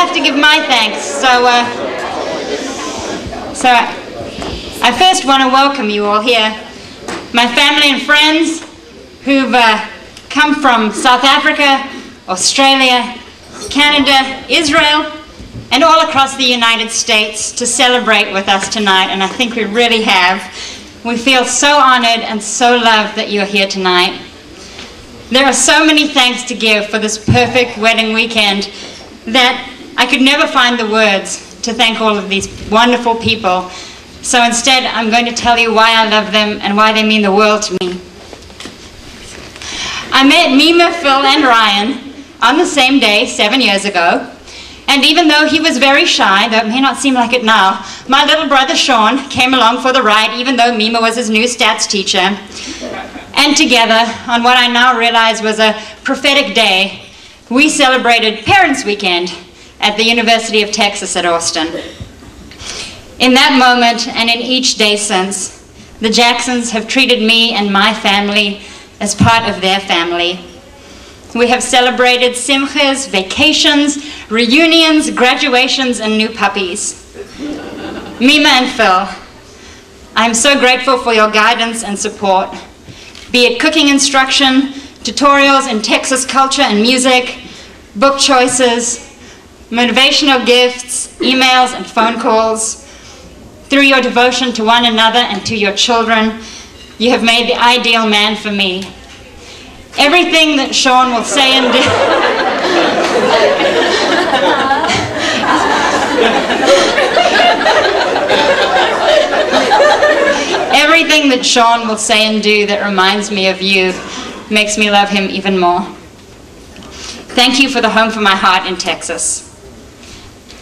have to give my thanks. So I first want to welcome you all here. My family and friends who've come from South Africa, Australia, Canada, Israel, and all across the United States to celebrate with us tonight, and I think we really have. We feel so honored and so loved that you're here tonight. There are so many thanks to give for this perfect wedding weekend that I could never find the words to thank all of these wonderful people. So instead, I'm going to tell you why I love them and why they mean the world to me. I met Mima, Phil, and Ryan on the same day 7 years ago. And even though he was very shy, though it may not seem like it now, my little brother Sean came along for the ride, even though Mima was his new stats teacher. And together, on what I now realize was a prophetic day, we celebrated Parents' Weekend at the University of Texas at Austin. In that moment, and in each day since, the Jacksons have treated me and my family as part of their family. We have celebrated simchas, vacations, reunions, graduations, and new puppies. Mima and Phil, I am so grateful for your guidance and support, be it cooking instruction, tutorials in Texas culture and music, book choices, motivational gifts, emails and phone calls. Through your devotion to one another and to your children, you have made the ideal man for me. Everything that Sean will say and do everything that Sean will say and do that reminds me of you makes me love him even more. Thank you for the home for my heart in Texas.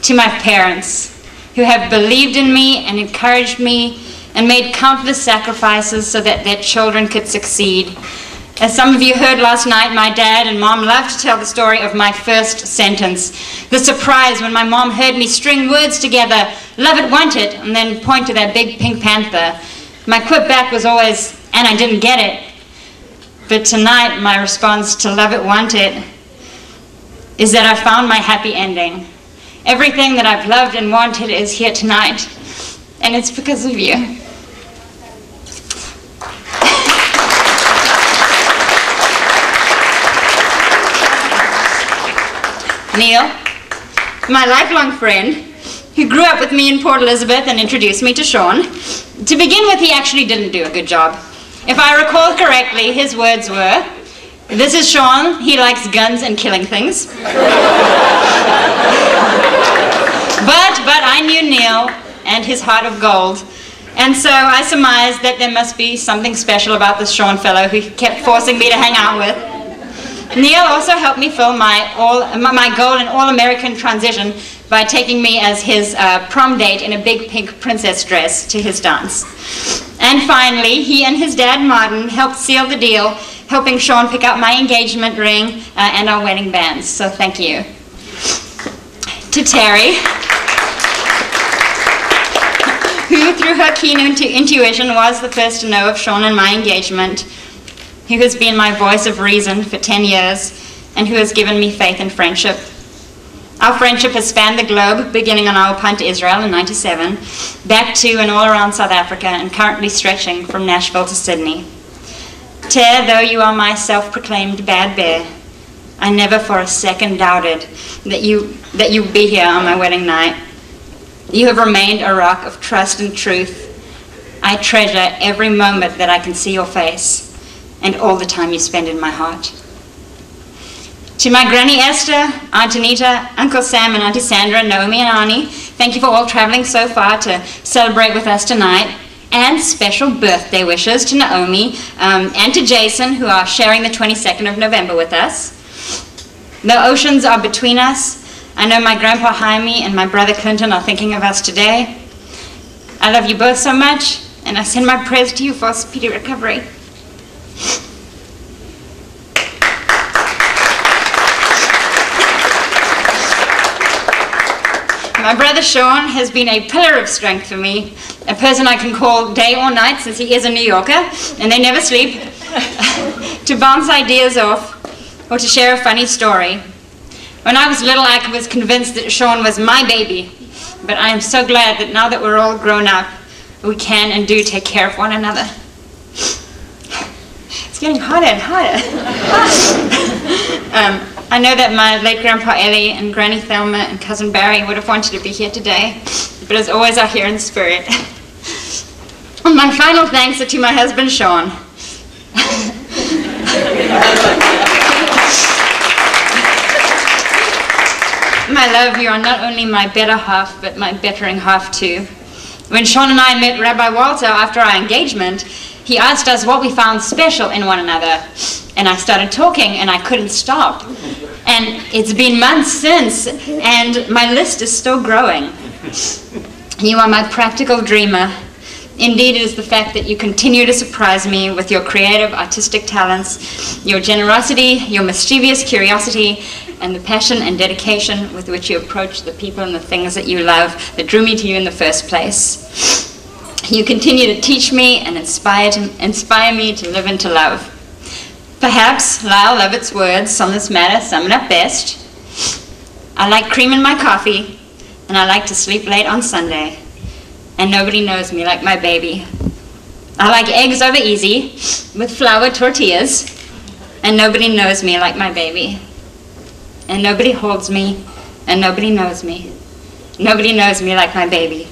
To my parents, who have believed in me and encouraged me and made countless sacrifices so that their children could succeed. As some of you heard last night, my dad and mom love to tell the story of my first sentence. The surprise when my mom heard me string words together, love it, want it, and then point to that big pink panther. My quip back was always, and I didn't get it. But tonight, my response to love it, want it, is that I found my happy ending. Everything that I've loved and wanted is here tonight, and it's because of you. Neil, my lifelong friend, who grew up with me in Port Elizabeth and introduced me to Sean. To begin with, he actually didn't do a good job. If I recall correctly, his words were, "This is Sean, he likes guns and killing things." But I knew Neil and his heart of gold, and so I surmised that there must be something special about this Sean fellow who kept forcing me to hang out with. Neil also helped me fill my goal in all-American transition by taking me as his prom date in a big pink princess dress to his dance. And finally, he and his dad Martin helped seal the deal, helping Sean pick out my engagement ring and our wedding bands. So thank you. To Terry, who through her keen intuition was the first to know of Sean and my engagement, who has been my voice of reason for 10 years, and who has given me faith and friendship. Our friendship has spanned the globe, beginning on our punt to Israel in '97, back to and all around South Africa, and currently stretching from Nashville to Sydney. Ter, though you are my self-proclaimed bad bear, I never for a second doubted that you'd be here on my wedding night. You have remained a rock of trust and truth. I treasure every moment that I can see your face, and all the time you spend in my heart. To my Granny Esther, Aunt Anita, Uncle Sam, and Auntie Sandra, Naomi and Ani, thank you for all traveling so far to celebrate with us tonight. And special birthday wishes to Naomi and to Jason, who are sharing the 22nd of November with us. The oceans are between us. I know my grandpa Jaime and my brother Clinton are thinking of us today. I love you both so much, and I send my prayers to you for a speedy recovery. My brother Sean has been a pillar of strength for me, a person I can call day or night since he is a New Yorker, and they never sleep, to bounce ideas off or to share a funny story. When I was little, I was convinced that Sean was my baby. But I am so glad that now that we're all grown up, we can and do take care of one another. It's getting hotter and hotter. I know that my late Grandpa Ellie and Granny Thelma and Cousin Barry would have wanted to be here today, but as always are here in spirit. And my final thanks are to my husband, Sean. My love, you are not only my better half, but my bettering half too. When Sean and I met Rabbi Walter after our engagement, he asked us what we found special in one another. And I started talking, and I couldn't stop. And it's been months since, and my list is still growing. You are my practical dreamer. Indeed, it is the fact that you continue to surprise me with your creative, artistic talents, your generosity, your mischievous curiosity, and the passion and dedication with which you approach the people and the things that you love that drew me to you in the first place. You continue to teach me and inspire me to live and to love. Perhaps Lyle Lovett's words on this matter sum it up best. I like cream in my coffee, and I like to sleep late on Sunday. And nobody knows me like my baby. I like eggs over easy with flour tortillas, and nobody knows me like my baby. And nobody holds me, and nobody knows me. Nobody knows me like my baby.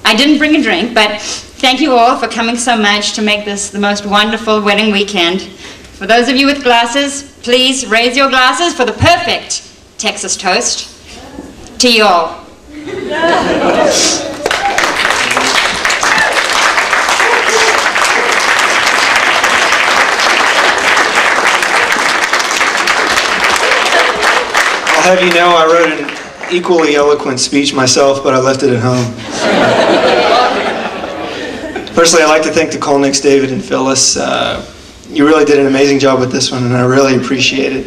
I didn't bring a drink, but thank you all for coming so much to make this the most wonderful wedding weekend. For those of you with glasses, please raise your glasses for the perfect Texas toast. To you all. I'll have you know I wrote an equally eloquent speech myself, but I left it at home. Personally, I'd like to thank the Kolnicks, David and Phyllis. You really did an amazing job with this one, and I really appreciate it.